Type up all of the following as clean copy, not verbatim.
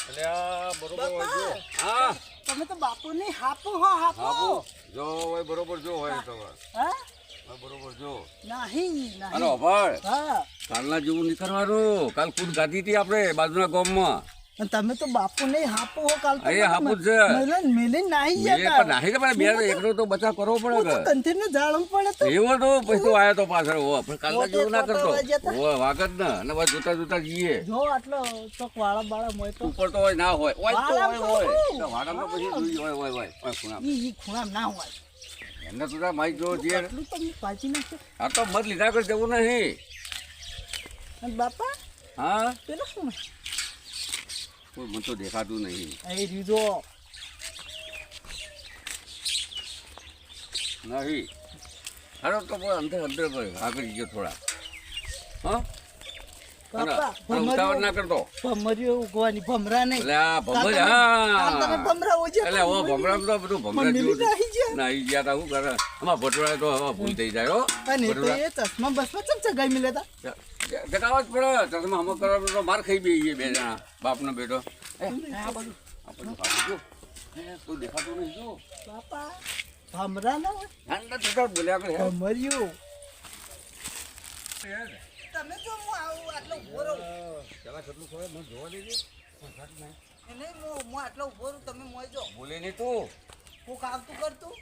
એટલે આ બરોબર હોય જો. હા તમે તો બાપુ નહીં હાપો હો હાપો. હાપો જો હોય બરોબર જો હોય તો હા બરોબર જો. નહીં હાલો ભાળ હા કાલના જેવું નહીં કરવાનું. કાલ કૂદ ગાધી હતી આપણે બાજુના ગામમાં. અને તમે તો બાપુ નહીં હાપો હો કાલ તો એ હાપુ જ છે. મેલીન નાહી મેં ગયા પણ નાહી તો પણ બે એકલો તો બચાવ કરવો પડે કે. કંઠીને જાળમ પડે તો એવો તો પછી તો આયો તો પાછળ હો પણ કાલના જેવું ના કરતો મોટે જતા. હો વાગત ને અને બસ જોતા જોતા જઈએ. જો આટલો ચોક વાળા બાળા મોય તો ઉપર તો હોય ના હોય હોય તો વાળામાં હોય તો હોય શું? તો વાડામાં પછી જોઈએ હોય ખૂણા ઈ ખૂણામ ના હોય એમને તો માઇક જો છે. એટલું તમને પાછી નાખશે આ તો મત લીધા કર જવું નહીં. અને બાપા હા પેલો શું કોઈ મને તો દેખાતું નહીં. એ રીધો નહીં હારો તો બહુ અંદર અંદર આગળ ગયો થોડા. હા બાપા ઉતાવળ ના કરતો. ભમર્યો ઉગવાની ભમરા નહીં એટલે આ ભમર કાલ તમે હા ભમરા ઓજે એટલે ઓ ભમરા તો બધું ભમરા મમ્મી જેવું નાહી ગયા. નાહી ગયા તા શું કરે આમાં ભટોળા તો હવે ભૂલ થઈ જાય હો. અને તો એ ચશ્મા બસમાં ચમચા ગાઈ મિલે તા જગાવવા જ પડે ચશ્મા હમો કરવાનું તો માર ખાઈ બેહીએ બે જણા બાપનો બેટો. આ બધું જો તું દેખાતું નહીં જો. બાપા ભમરા ના હોય ઠંડા ઠંડા બોલ્યા કરે ભમર્યું તમે તો હું આવું આટલો ઉભો રહું પેલા કેટલું ખબર મને જોવા દેજે. નહીં હું આટલો ઉભો રહું તમે મોય જો બોલે નહીં તું હું કાવતું કરતું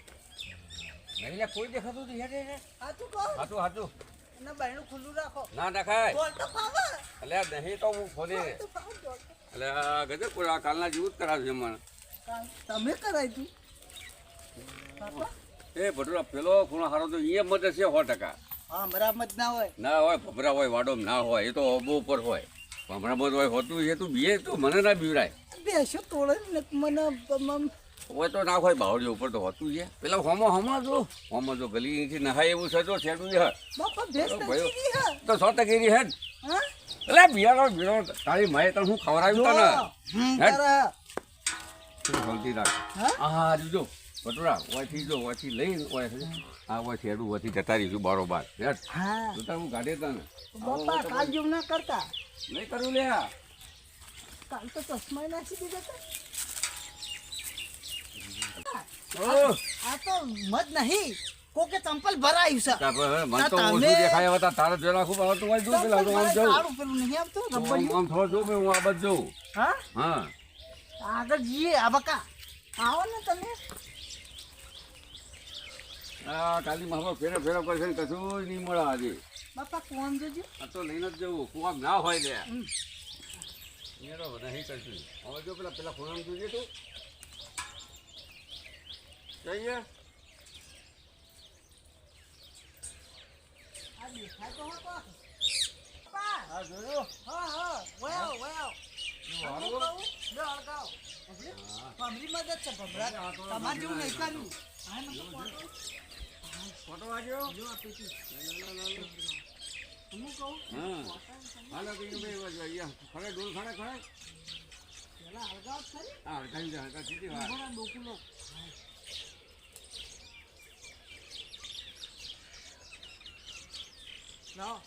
નહીં લે કોઈ દેખાતું નહીં હેડે હેડે. હાચું કહો હાચું હાચું અને બાયણું ખુલ્લું રાખો ના નખાય. બોલ તો ફાવે એટલે નહીં તો હું ખોલી તો ફાવે બોલ તો. એટલે આ ગજબ પૂરા કાલના જેવું જ કરાવશે મને. તમે કરાય તું બાપા એ ભટુરા પેલો ખૂણો હારો તો એ મત છે 100%. હા મરામત ના હોય ના હોય ભમરા હોય વાડોમ ના હોય એ તો અબો ઉપર હોય. ભમરામાં તો હોય હોતું એ તું બીએ તો મને ના બીવરાય. બેસો તોડે ને મને હોય તો ના હોય બાવડી ઉપર તો હોતું છે. પેલા હોમો જો ગલીથી નહાય એવું છે તો છેડું છે બાપા ભેસ ભાઈ. તકી હે તો 100% હેડ. હા એટલે બિયારો તારી માએ તને હું ખવડાવ્યું તને હેડ. તારા શાંતિ રાખ. હા જો ભટુરા ઓયથી જો ઓયથી લઈને ઓયથી આ ઓય છેડું ઓયથી જતા રહીશું બારોબાર હેડ. હા જોતા હું કાઢે તને બાપા કાલ જેવું ના કરતા નહીં કરું લે. કાલ તો ચશ્મા નાખી દીધા ઓહ આ તો મત નહીં કોકે ચંપલ ભરાયું છે મને તો ઓછું દેખાય હતા તારે જો નાખું પણ તું જો પેલા તો આમ જાઉં સારું પેલું નહીં આવતું રબડિયું. આમ થોડો જો હું આ બાજુ જાઉં. હા હા આગળ જઈએ આ બકા આવો ને તમે આ કાલી માં ફેરો ફેરો કરશે ને કશું નહીં મળે આજે. બાપા કોણ જોજો આ તો લઈને જ જવું કુવામ ના હોય લે એનો નહીં કરશું. હવે જો પેલા ફોન જોજે તું જઈએ. આ દેખાય તો હતો બાપા હા જોયો હા વયો હારું હું કહું જો અળગાવ ભમરી મદદ છે ભમરા તમારે જેવું નહીં કર્યું હા ને ફોટો વાગ્યો જો આ પેટી હું કહું હા હાલો તો અહીંયા ખરે ડોલ ખરે પેલા અળગાવ ખરી હા હડકાઈ જાય હડકા સીધી વાત. ઘોડા ડોકુલો લાવો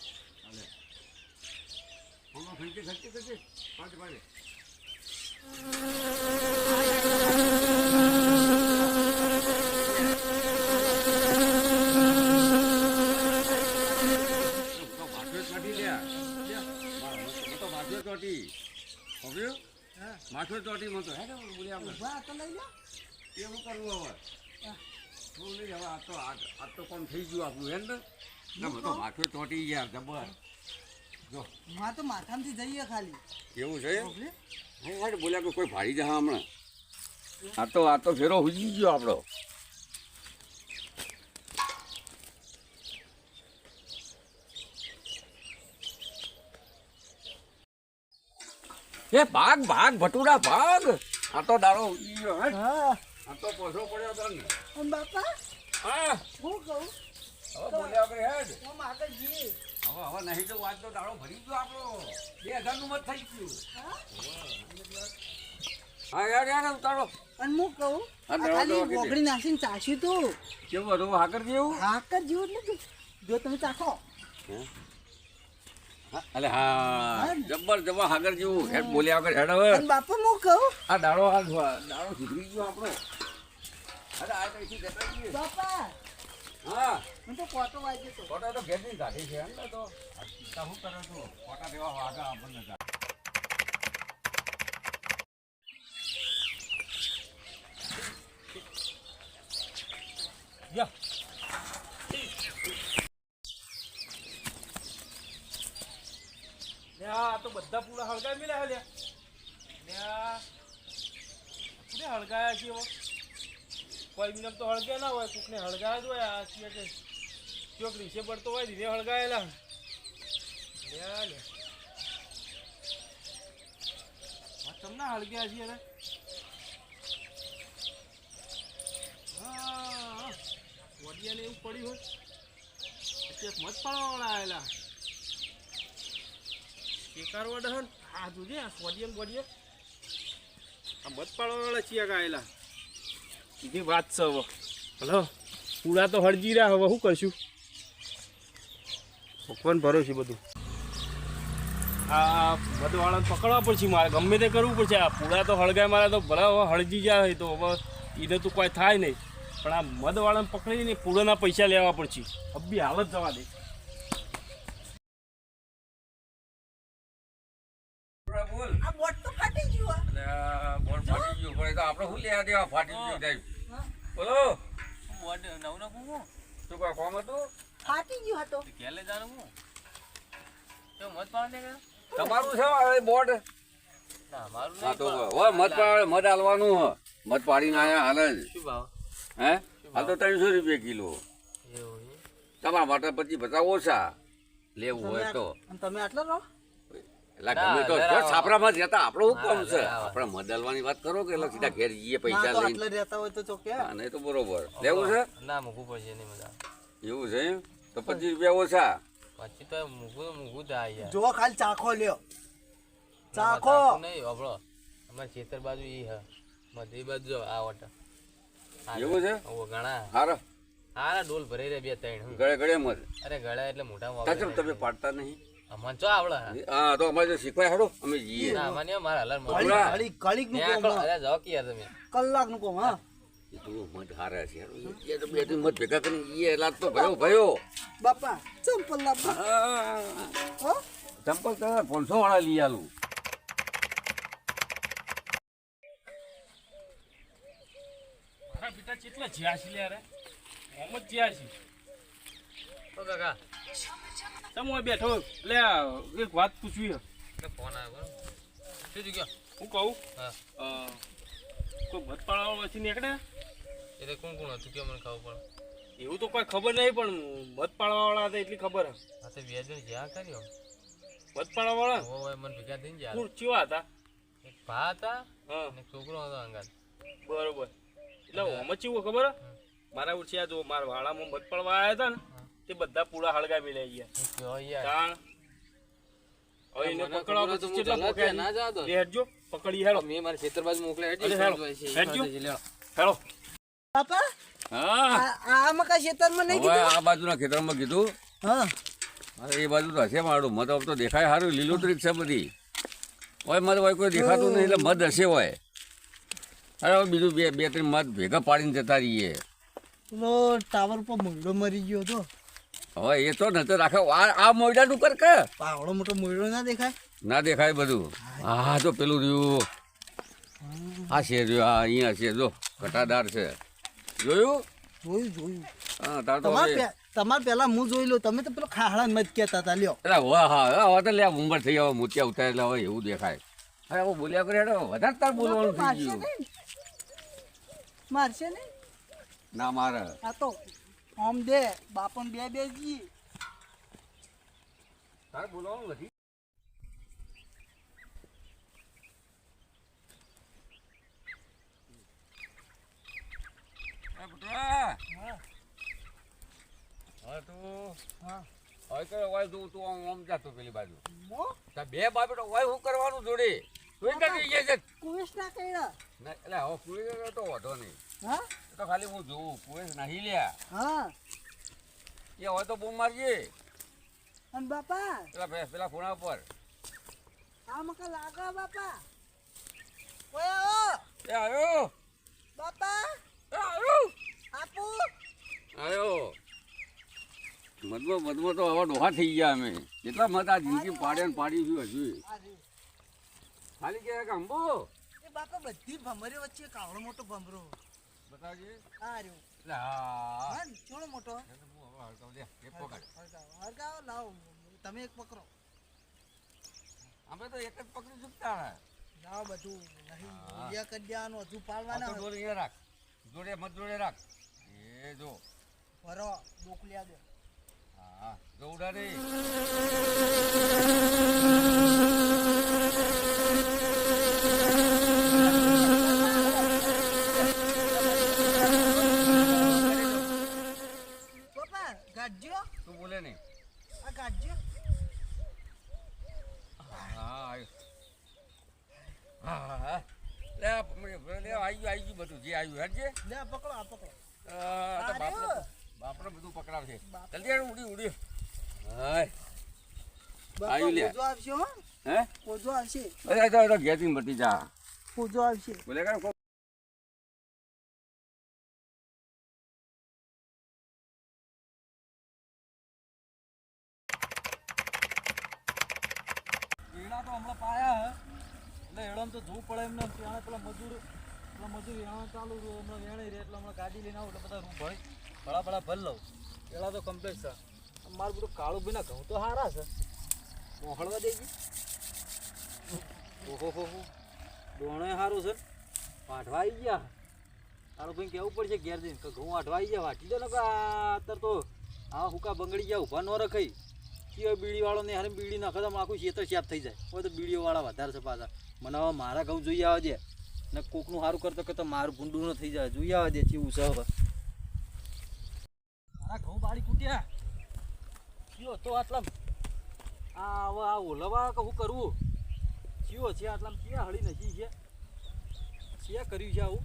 હાલે હમણાં ખર્ચે પાડે માથો ચોટી મતો હે બોલી આપણે ઉભા તો લઈ લો એવું કરવું હવે શું નહીં હવે આ તો કોણ થઈ ગયું આપણું હે ને ના તો માથો ચોટી ગયા જબર જો માં તો માથામાંથી જઈએ ખાલી એવું છે હે બોલ્યા કે કોઈ ભાડી જા હમણાં આ તો ફેરો હુજી ગયો આપણો. એ ભાગ ભટુડા ભાગ. આ તો દાડો ઉડી ગયો હે. હા આ તો પોસો પડ્યો તને. અને બાપા હા હું કહું હવે બોલ્યા કે હેડ હું આગળ જઈએ હવે નહીં તો વાત તો દાડો ભરી ગયો આપણો 2000 નું મત થઈ ગયું. હા યાર ઉતારો. અને હું કહું હા, આ દવા ખાલી કીધી. વગડી નાખીને ચાસ્યું તું કેવું હતું હાકર જેવું. હાકર જેવું જ નથી જો તમે ચાખો અલે હા જબર જબર હાગર જેવું હેડ બોલ્યા વગર હેડ હવે અને બાપા હું કહું આ દાડો સુધરી ગયો આપણો અરે આ કઈથી જતા રહીએ બાપા હા હું તો કોટો વાગ્યો તો ફોટા તો ઘેરની કાઢી છે એમ ને તો શું કરો છો ફોટા દેવા વાગા આપણને યા આ તો બધા પૂરા હળગાવી મેલ્યા હલ્યા પૂરે હળગાયા છે એવો કોઈ બી તો હળગ્યા ના હોય કોકને હળગાયા જ હોય આ છીએ કે ચોક રીસે પડતો હોય ધીરે હળગાયેલા લે તમને હળગ્યા છીએ રે હા વડિયાને એવું પડ્યું હોય અત્યારે મત પાડવાવાળા આવેલા શેકાર વડહન આ જોજે આ સોડિયમ બોડિયમ આ મત પાડવાવાળા છીએ આવેલા સીધી વાત છે હવે હલો પૂરા તો હળજી રહ્યા હવે શું કરશું ભગવાન ભરોસે બધું આ મધવાળાને પકડવા પડશે મારે ગમે તે કરવું પડશે આ પૂરા તો હળગાય મારે તો ભલે હવે હળજી જાય તો હવે એને તો કોઈ થાય નહીં પણ આ મધવાળાને પકડીને પૂરાના પૈસા લેવા પડશે અબ્બી હાલત જવા દે બોલ આ બોટ તો ફાટી ગયો એટલે બોલ ફાટી ગયું પડે તો આપણે શું લેવા દેવા ફાટી ગયું સાહેબ બોલો બોર્ડ નવું નાખું હું શું કોઈ કોમ હતું ફાટી ગયો હતો ક્યાં જાણું હું તો મત પાડે કે તમારું છે હવે બોર્ડ ના મારું હા તો હોય મત પાડે મત હાલવાનું હ મત પાડીને આયા હાલ જ શું ભાવ હે હાલ તો 300 રૂપિયા કિલો એવું તમારા માટે પછી બધા ઓછા લેવું હોય તો અને તમે આટલો રહો એટલે ગમે તો જો છાપરામાં જતા આપણો શું કામ છે આપણે મદલવાની વાત કરો કે એટલે સીધા ઘેર જઈએ પૈસા ના તો લઈને આટલે રહેતા હોય તો ચોકે હા નહીં તો બરોબર લેવું છે ના મૂકવું પડશે નહીં મજા એવું છે એમ? તો 25 રૂપિયા ઓછા પછી તો મૂકવું થાય યાર જો ખાલી ચાખો લ્યો ચાખો નહીં અબળો અમારે ખેતર બાજુ ઈ હ મધી બાજુ જો આ ઓટા એવું છે ઓ ઘણા હારો હારા ડોલ ભરાઈ રહ્યા બે ત્રણ ગળે ગળે મત અરે ગળા એટલે મોટા તાચમ તમે પાડતા નહીં અમને ચો આવડે હા તો અમારે જો શીખવાય હાડો અમે જઈએ ના મને મારા હલર કળીક નું કોમ અરે જાઓ કે યાર તમે કલાક નું કોમ હા એ તો મત હારા છે એ તો બે મત ભેગા કરીને જઈએ એટલે તો ભયો બાપા ચંપલ લાવવા હો ચંપલ તો 500 વાળા લઈ આલું મારા બેટા કેટલા જ્યાસી લે રે મોહમ્મદ જ્યાસી ઓ કાકા તમે બેઠો લે એક વાત પૂછવી હે ફોન આવ્યો શું થઈ ગયો હું કહું હા કોઈ મત પાડવા પછી નીકળે એટલે કોણ કોણ હતું કે મને ખબર પડે એવું તો કોઈ ખબર નહીં પણ મત પાડવા વાળા હતા એટલી ખબર હા તો બે જણ જ્યાં કર્યો મત પાડવા વાળા હોય મને ભેગા થઈને જ્યાં કોણ ચેવા હતા એક ભા હતા હા એક છોકરો હતો અંગાત બરોબર એટલે ઓમ ચેવું ખબર મારા ઉછ્યા જો મારા વાળામાં મત પાડવા આવ્યા હતા ને તે બધા પૂરા હળગા મિલાઈ ગયા હવે એને પકડવા પછી કેટલા પકડ્યા ના જાવ તો હેડજો પકડી હેડો મેં મારા ખેતર બાજુ મોકલ્યા હેડજો હેડો બાપા હા આ મકા ખેતરમાં નહીં હવે કીધું આ બાજુના ખેતરમાં કીધું હા અરે એ બાજુ તો હશે મારું મત તો દેખાય સારું લીલોતરી છે બધી હોય મત હોય કોઈ દેખાતું નહીં એટલે મત હશે હોય અરે હવે બીજું બે ત્રણ મત ભેગા પાડીને જતા રહીએ પેલો ટાવર પર મોયડો મરી ગયો તો હવે એ તો નતર રાખે આ મોયડાનું કર કે પાવડો મોટો મોયડો ના દેખાય ના દેખાય બધું હા તો પેલું રહ્યું આ છે રહ્યું આ અહીંયા છે જો ઘટાદાર છે જોયું જોયું હા તાર તો હવે તમારે પેલા હું જોઈ લો તમે તો પેલો ખાહડા મત કહેતા હતા લ્યો અરે હા હવે તો લે ઉંમર થઈ હવે મોતિયા ઉતારે એટલે હવે એવું દેખાય અરે હવે બોલ્યા કરે વધારે તાર બોલવાનું થઈ ગયું મારશે ને ના મારે આ તો આમ દે બાપન બે જી તારે બોલવાનું નથી હવે તું હા હવે કરે હોય તું આમ જાતો પેલી બાજુ મો બે બાજુ તો હોય શું કરવાનું જોડે તું ક્યાં જઈએ છે કુવેશ ના કર્યા ના એટલે હવે કુએ તો વાંધો નહીં હા એ તો ખાલી હું જોઉં કુએ નહીં લ્યા હા એ હોય તો બૂમ મારજે અને બાપા પેલા ખૂણા ઉપર આ મકા લાગા બાપા ઓય આવો એ આવ્યો બાપા એ આવ્યો આપો આવ્યો મધમાં તો આવા ડોહા થઈ ગયા અમે કેટલા મત આ જિંદગી પાડ્યા ને પાડી છું હજુ અરે ખાલી કે અંબો એ બાપા બધી ભમરીઓ વચ્ચે કાવડો મોટો ભમરો બતાવજે આ રહ્યો એટલે હા હા થોડો મોટો એક પકડ હરગાવો લાવો તમે એક પકડો અમે તો એક જ પકડી ચૂકતા લાવો બધું નહીં હા. મૂલ્યા કરી દેવાનું હજુ આ પાડવાના તો હોય. ડોલ અહીંયા રાખ જોડે મત જોડે રાખ એ જો ભરો ડોકલિયા દે હા જો ઉડા રે બાપા ગાડજો તું બોલે નહીં આ ગાડજો હા આવ્યો હા હા લે આવી ગયું બધું જે આવ્યું હેડજે લે આ પકડો આ પકડો આ તો આર્યો. બાપને બધું પકડાવશે બાપ. જલ્દી હેડ ઉડી ઉડી હાય બાપા આવ્યું લે. પૂજો આવશે હો હે પૂજો આવશે અરે તો ઘેરથી મટી જા પૂજો આવશે બોલે કે એડા તો હમણાં પાયા હે એટલે એડામાં તો જોવું પડે એમને ત્યાં પેલા મજૂર વેણા ચાલુ હમણાં વેણાઈ રહે એટલે હમણાં ગાડી લઈને આવું એટલે બધા રૂમ ભળા ભર લઉં એડા તો કમ્પ્લીટ છે મારું બધું કાળું ભાઈ ના ઘઉં તો સારા છે મોહળવા દેજી ઓહો હો દોણે સારું છે વાઢવા આવી ગયા તારું ભાઈ કેવું પડશે ઘેર જઈને કે ઘઉં વાઢવા આવી ગયા વાટી દો ને કે અત્યારે તો આ હુકા બંગડી ગયા ઊભા ન રખાઈ કયો બીડી વાળો ને હારે બીડી નાખે તો આખું ખેતર શાપ થઈ જાય હોય તો બીડીઓ વાળા વધારે છે પાછા મને હવે મારા ઘઉં જોઈ આવવા દે ને કોકનું સારું કરતો કે તો મારું ભૂંડું ન થઈ જાય જોઈ આવવા દે ચીવું છે હવે મારા ઘઉં બાળી કૂટ્યા કયો તો આટલા આ હવે આ ઓલવા કે શું કરવું કયો છે આટલા ક્યાં હળી નથી છે ક્યાં કર્યું છે આવું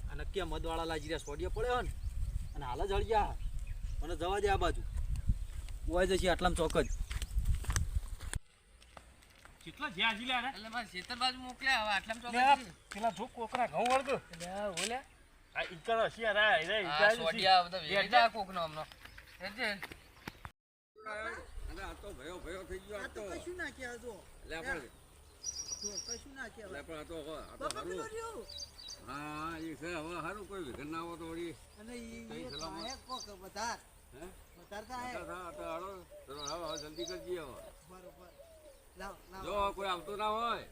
આ નક્કી મદવાળા લાજી રહ્યા સોડિયા પડ્યો ને અને હાલ જ હળિયા મને જવા દે આ બાજુ ઉવાઈ જશે આટલામાં ચોક જ કેટલા જ્યાં જી લે એટલે મારે ખેતર બાજુ મોકલ્યા હવે આટલામાં ચોક પેલા જો કોકરા ઘઉં વળતો બોલ્યા આ ઈકર હશિયા રા રે આ સોડિયા બધા વેચા કોકનો હમણાં એટલે આ તો ભયો થઈ ગયો આ આ તો તો કશું ના કહેવાય જો લે આપણે જો કશું ના લે કહેવાય પણ આ તો બાપા સારું પેલો રહ્યો. હા એ છે હવે સારું કોઈ વિઘન ના આવો તો વળી અને કઈ એ સલામત? પાયે કોક વધાર હે વધાર થાય તો હાલો ચલો હવે જલ્દી કરજે હવે બરોબર લાવ લાવ જો કોઈ આવતું ના હોય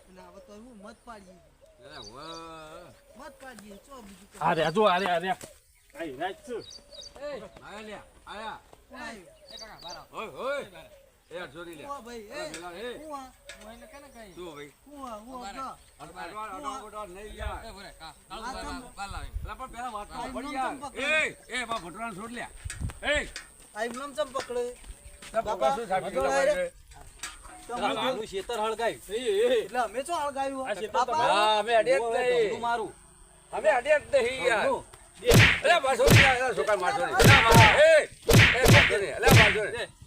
અને હવે તો હું મત પાડીએ અરે વાહ મત પાડીએ ચો બીજું કઈ. અરે જો અરે આઈ રાત છું આયા લે આયા કોણ આવ્યું? ઓય ઓય એ છોરી લે હું આ ભાઈ અરે પેલા એ હું આ હું એને કેને કહી શું ભાઈ હું આ જો. અડવા નહીં યાર એ ભરે કા આ કાળું તમ- કાલ લાવી પેલા પણ પેલા વાત આ પડી એમનેમ યાર ચંપક એ બા ભટરાને છોડ લે એ આ એમનેમ ચમ પકડે બાબા શું સાબી મધો લાય રે. આનું ખેતર હળગાય એટલે અમે શું હળગાવ્યું? આ ખેતર બાપા, તમારું. હા અમે અડે જ નહીં ઘઉંનું મારું અમે અડે જ નહીં યાર ઘઉંનું. અલે મારસો નહીં છોકરા મારસો નહીં અલે માર એ મારસો નહીં અલે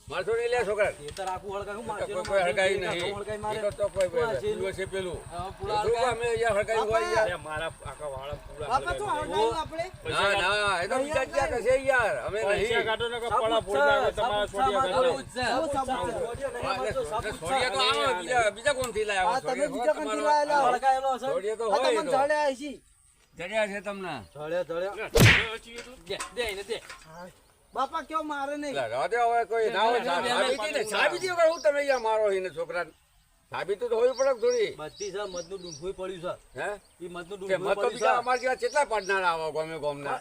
મારસો નહીં લે છોકરા ખેતર આખું હળગાય હું મારશે કોઈ હળગાઈ ઘઉં નહીં હળગાઈ મારે. એ તો કોઈ શું આ છે? પેલું છે પેલું પૂળા શું અમે અહીંયા હળગાઈ હોય યાર મારા આખા વાળા પૂરા બાપા શું હળગાવ્યું આપણે? ના ના એ તો બીજા ક્યાં કશે યાર અમે નહીં કાઢો ને પડા ફોડી તમારા છોડિયા સાબુત છે સાબુત સાબુત. છોડિયા તો આવે બીજા કોણથી લાયા આ તમે બીજા કંથી લાયેલા હો. હળગાયેલો હશે છોડિયા તો આ હોય તમને તો જડ્યા હશી. જડ્યા છે તમને દે એને દે બાપા કયો મારે નહીં. રાતે હવે કોઈ ના હોય સાબિતી ને સાબિતી વગર હું તમે અહીંયા મારો એને છોકરા સાબિતી તો હોવી પડે થોડી બધી છે મધનું ડુંગું પડ્યું છે હે એ મધનું કે મત તો ડુંગું બીજા પડ્યું અમાર જેવા કેટલા પાડનાર આવો ગમે ગમના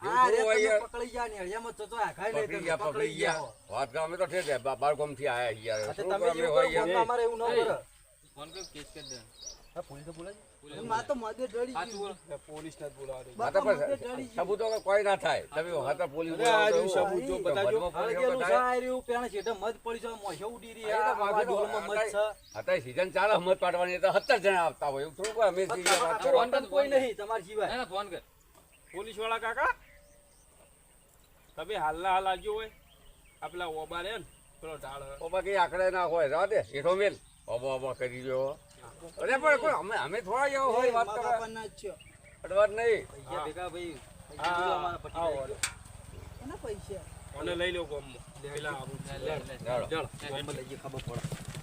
આ રે એવું થોડું હોય તમે યાર. પકડી ગયા ને હળિયામાં જતો આખાય નહીં પકડી તમે ગયા પકડી ગયા વાત કરો અમે તો ઠેર બાર ગમ થી આયા યાર આ તો શું તમે અમે જેવું હોય કરો યાર કોણ અમારે એવું ન કરે ફોન કર કેસ કરી દે આ પોલીસ તો બોલાય માં તો મધે ડળી સાચું બોલ ગયું. પોલીસ ને બોલાવે હા તો બાપા મધે પણ ડળી ગયું. સબૂતો કે કોઈ ના થાય તમે હાથા પોલીસ અરે આ બોલાવો તો રહ્યું એવું. સબૂત જો તો બતાજો ભદમાં પોલીસ હળગેલું બતાવે. છે આ રહ્યું પેણ છેટે મધ પડી છે મોઢે ઉડી રહી આ તો આ બાકી તો ડોલમાં મધ છે અત્યારે સીઝન ચાલે હમત પાડવાની તો 17 જણા આવતા હોય એવું થોડું કોઈ અમે સીઝન વાત કરો ફોન તો કોઈ નહીં તમારા સિવાય એને ફોન કર પોલીસ વાળા કાકા તમે હાલના હાલ આવજો હોય આ પેલા ઓબા રે ને પેલો ઢાળ બાબા કઈ આંકડે ના હોય જવા દે એઠો મેલ બાબા કરી ગયો અરે પણ કોઈ અમે થોડા જેવો હોય વાત કરો બાપાના જ છો. અડવાટ નહીં પૈસા ભેગા ભાઈ કોના પૈસા કોને લઈ લો ગોમમાં પેલા આવું લે લે ચાલો. ચાલ ગોમમાં લઈ જઈએ, ખબર પડે